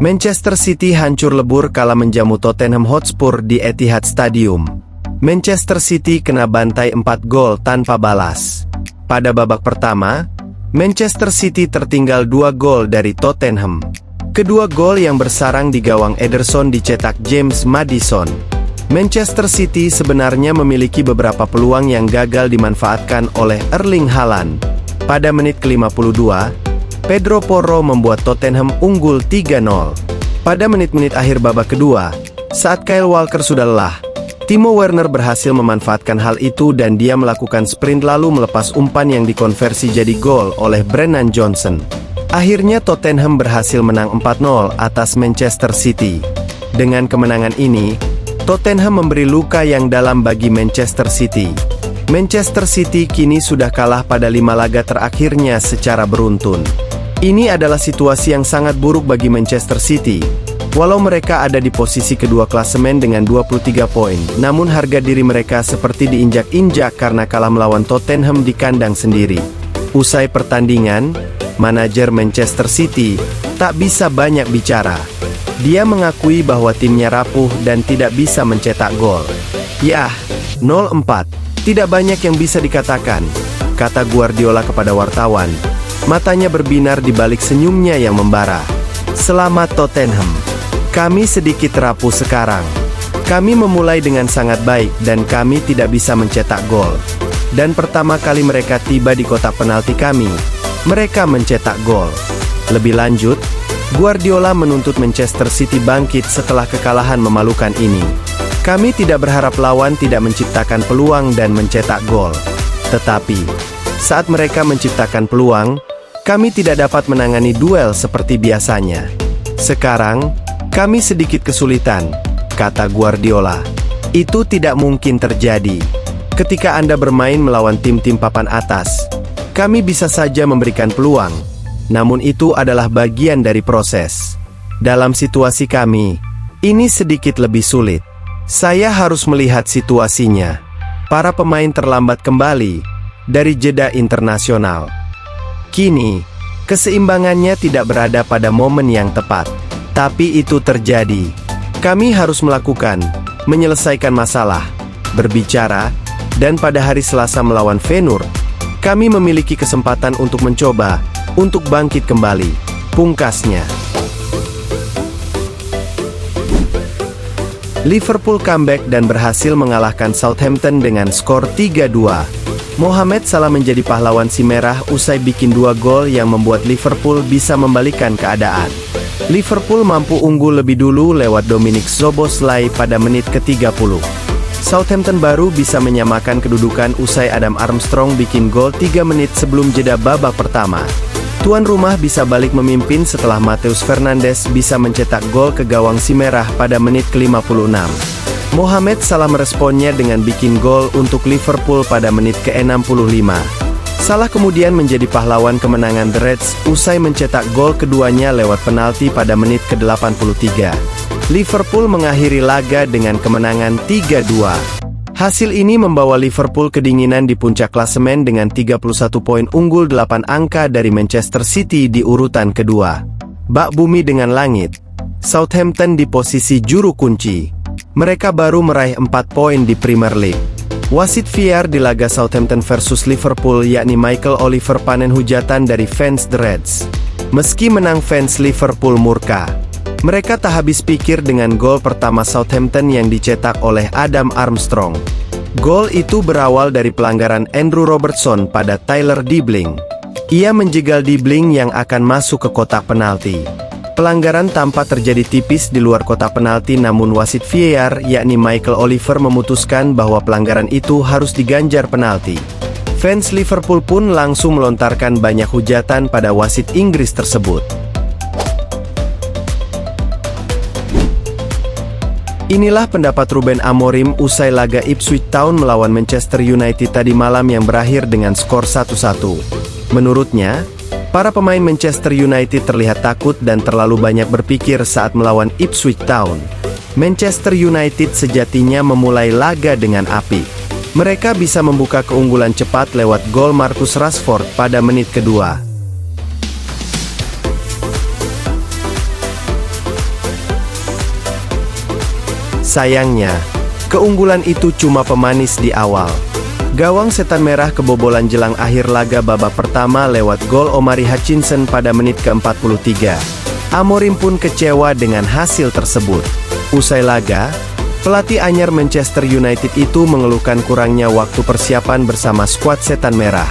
Manchester City hancur lebur kala menjamu Tottenham Hotspur di Etihad Stadium. Manchester City kena bantai 4 gol tanpa balas. Pada babak pertama, Manchester City tertinggal 2 gol dari Tottenham. Kedua gol yang bersarang di gawang Ederson dicetak James Maddison. Manchester City sebenarnya memiliki beberapa peluang yang gagal dimanfaatkan oleh Erling Haaland. Pada menit ke-52, Pedro Porro membuat Tottenham unggul 3-0. Pada menit-menit akhir babak kedua, saat Kyle Walker sudah lelah, Timo Werner berhasil memanfaatkan hal itu dan dia melakukan sprint lalu melepas umpan yang dikonversi jadi gol oleh Brennan Johnson. Akhirnya Tottenham berhasil menang 4-0 atas Manchester City. Dengan kemenangan ini, Tottenham memberi luka yang dalam bagi Manchester City. Manchester City kini sudah kalah pada 5 laga terakhirnya secara beruntun. Ini adalah situasi yang sangat buruk bagi Manchester City. Walau mereka ada di posisi kedua klasemen dengan 23 poin, namun harga diri mereka seperti diinjak-injak karena kalah melawan Tottenham di kandang sendiri. Usai pertandingan, manajer Manchester City tak bisa banyak bicara. Dia mengakui bahwa timnya rapuh dan tidak bisa mencetak gol. "Yah, 0-4, tidak banyak yang bisa dikatakan," kata Guardiola kepada wartawan. Matanya berbinar di balik senyumnya yang membara. "Selamat Tottenham. Kami sedikit rapuh sekarang. Kami memulai dengan sangat baik dan kami tidak bisa mencetak gol. Dan pertama kali mereka tiba di kotak penalti kami, mereka mencetak gol." Lebih lanjut, Guardiola menuntut Manchester City bangkit setelah kekalahan memalukan ini. "Kami tidak berharap lawan tidak menciptakan peluang dan mencetak gol. Tetapi, saat mereka menciptakan peluang, kami tidak dapat menangani duel seperti biasanya. Sekarang, kami sedikit kesulitan," kata Guardiola. "Itu tidak mungkin terjadi. Ketika Anda bermain melawan tim-tim papan atas, kami bisa saja memberikan peluang. Namun itu adalah bagian dari proses. Dalam situasi kami, ini sedikit lebih sulit. Saya harus melihat situasinya. Para pemain terlambat kembali dari jeda internasional. Kini, keseimbangannya tidak berada pada momen yang tepat. Tapi itu terjadi. Kami harus melakukan, menyelesaikan masalah, berbicara, dan pada hari Selasa melawan Feyenoord, kami memiliki kesempatan untuk mencoba, untuk bangkit kembali," pungkasnya. Liverpool comeback dan berhasil mengalahkan Southampton dengan skor 3-2. Mohamed Salah menjadi pahlawan si merah usai bikin 2 gol yang membuat Liverpool bisa membalikan keadaan. Liverpool mampu unggul lebih dulu lewat Dominic Szoboszlai pada menit ke-30. Southampton baru bisa menyamakan kedudukan usai Adam Armstrong bikin gol 3 menit sebelum jeda babak pertama. Tuan rumah bisa balik memimpin setelah Matheus Fernandes bisa mencetak gol ke gawang si merah pada menit ke-56. Mohamed Salah meresponnya dengan bikin gol untuk Liverpool pada menit ke-65. Salah kemudian menjadi pahlawan kemenangan The Reds usai mencetak gol keduanya lewat penalti pada menit ke-83. Liverpool mengakhiri laga dengan kemenangan 3-2. Hasil ini membawa Liverpool kedinginan di puncak klasemen dengan 31 poin unggul 8 angka dari Manchester City di urutan kedua. Bak bumi dengan langit. Southampton di posisi juru kunci. Mereka baru meraih 4 poin di Premier League. Wasit VAR di laga Southampton versus Liverpool yakni Michael Oliver panen hujatan dari fans The Reds. Meski menang, fans Liverpool murka. Mereka tak habis pikir dengan gol pertama Southampton yang dicetak oleh Adam Armstrong. Gol itu berawal dari pelanggaran Andrew Robertson pada Tyler Dibling. Ia menjegal Dibling yang akan masuk ke kotak penalti. Pelanggaran tampak terjadi tipis di luar kotak penalti, namun wasit VAR yakni Michael Oliver memutuskan bahwa pelanggaran itu harus diganjar penalti. Fans Liverpool pun langsung melontarkan banyak hujatan pada wasit Inggris tersebut. Inilah pendapat Ruben Amorim usai laga Ipswich Town melawan Manchester United tadi malam yang berakhir dengan skor 1-1. Menurutnya, para pemain Manchester United terlihat takut dan terlalu banyak berpikir saat melawan Ipswich Town. Manchester United sejatinya memulai laga dengan api. Mereka bisa membuka keunggulan cepat lewat gol Marcus Rashford pada menit kedua. Sayangnya, keunggulan itu cuma pemanis di awal. Gawang Setan Merah kebobolan jelang akhir laga babak pertama lewat gol Omari Hutchinson pada menit ke-43. Amorim pun kecewa dengan hasil tersebut. Usai laga, pelatih anyar Manchester United itu mengeluhkan kurangnya waktu persiapan bersama skuad Setan Merah.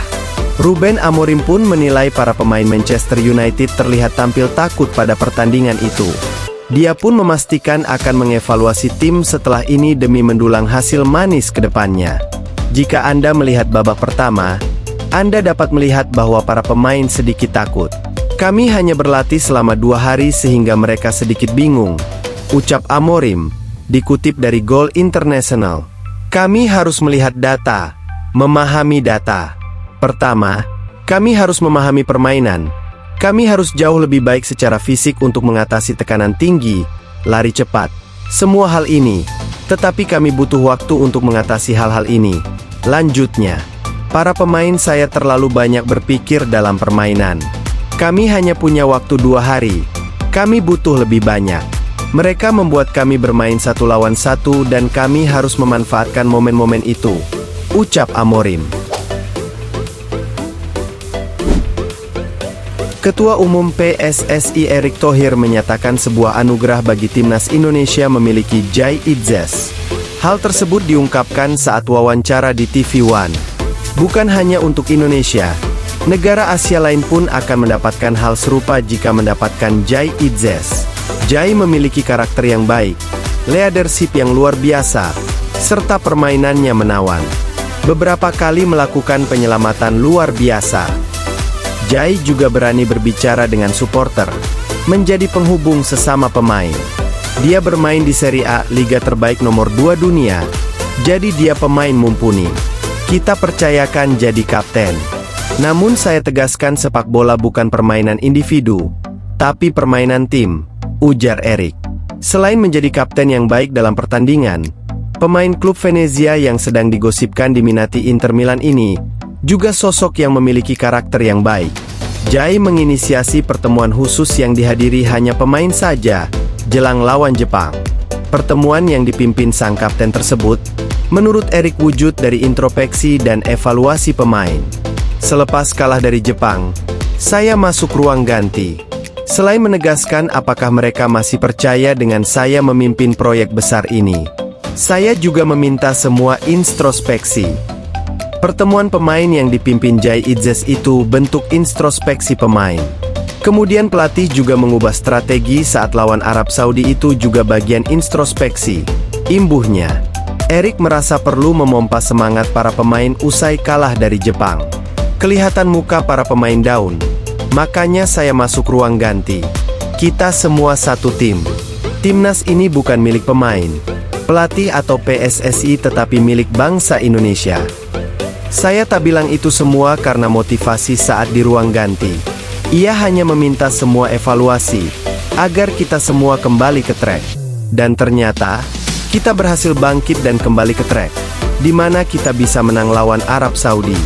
Ruben Amorim pun menilai para pemain Manchester United terlihat tampil takut pada pertandingan itu. Dia pun memastikan akan mengevaluasi tim setelah ini demi mendulang hasil manis ke depannya. Jika Anda melihat babak pertama, Anda dapat melihat bahwa para pemain sedikit takut. Kami hanya berlatih selama 2 hari sehingga mereka sedikit bingung, ucap Amorim, dikutip dari Goal International. Kami harus melihat data, memahami data. Pertama, kami harus memahami permainan. Kami harus jauh lebih baik secara fisik untuk mengatasi tekanan tinggi, lari cepat, semua hal ini. Tetapi kami butuh waktu untuk mengatasi hal-hal ini. Lanjutnya, para pemain saya terlalu banyak berpikir dalam permainan. Kami hanya punya waktu 2 hari. Kami butuh lebih banyak. Mereka membuat kami bermain 1 lawan 1 dan kami harus memanfaatkan momen-momen itu, ucap Amorim. Ketua Umum PSSI Erick Thohir menyatakan sebuah anugerah bagi timnas Indonesia memiliki Jai Idzes. Hal tersebut diungkapkan saat wawancara di TV One. Bukan hanya untuk Indonesia, negara Asia lain pun akan mendapatkan hal serupa jika mendapatkan Jai Idzes. Jai memiliki karakter yang baik, leadership yang luar biasa, serta permainannya menawan. Beberapa kali melakukan penyelamatan luar biasa. Jai juga berani berbicara dengan supporter, menjadi penghubung sesama pemain. Dia bermain di Serie A, liga terbaik nomor 2 dunia, jadi dia pemain mumpuni. Kita percayakan jadi kapten. Namun saya tegaskan sepak bola bukan permainan individu, tapi permainan tim, ujar Erick. Selain menjadi kapten yang baik dalam pertandingan, pemain klub Venezia yang sedang digosipkan diminati Inter Milan ini juga sosok yang memiliki karakter yang baik. Jai menginisiasi pertemuan khusus yang dihadiri hanya pemain saja, jelang lawan Jepang. Pertemuan yang dipimpin sang kapten tersebut, menurut Erick wujud dari introspeksi dan evaluasi pemain. Selepas kalah dari Jepang, saya masuk ruang ganti. Selain menegaskan apakah mereka masih percaya dengan saya memimpin proyek besar ini, saya juga meminta semua introspeksi. Pertemuan pemain yang dipimpin Jai Idzes itu bentuk introspeksi pemain. Kemudian pelatih juga mengubah strategi saat lawan Arab Saudi, itu juga bagian introspeksi. Imbuhnya, Erick merasa perlu memompa semangat para pemain usai kalah dari Jepang. Kelihatan muka para pemain down, makanya saya masuk ruang ganti. Kita semua satu tim. Timnas ini bukan milik pemain, pelatih atau PSSI, tetapi milik bangsa Indonesia. Saya tak bilang itu semua karena motivasi saat di ruang ganti. Ia hanya meminta semua evaluasi, agar kita semua kembali ke track. Dan ternyata, kita berhasil bangkit dan kembali ke track, di mana kita bisa menang lawan Arab Saudi.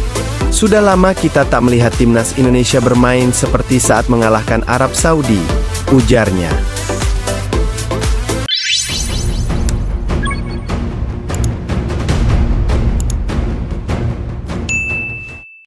Sudah lama kita tak melihat timnas Indonesia bermain seperti saat mengalahkan Arab Saudi, ujarnya.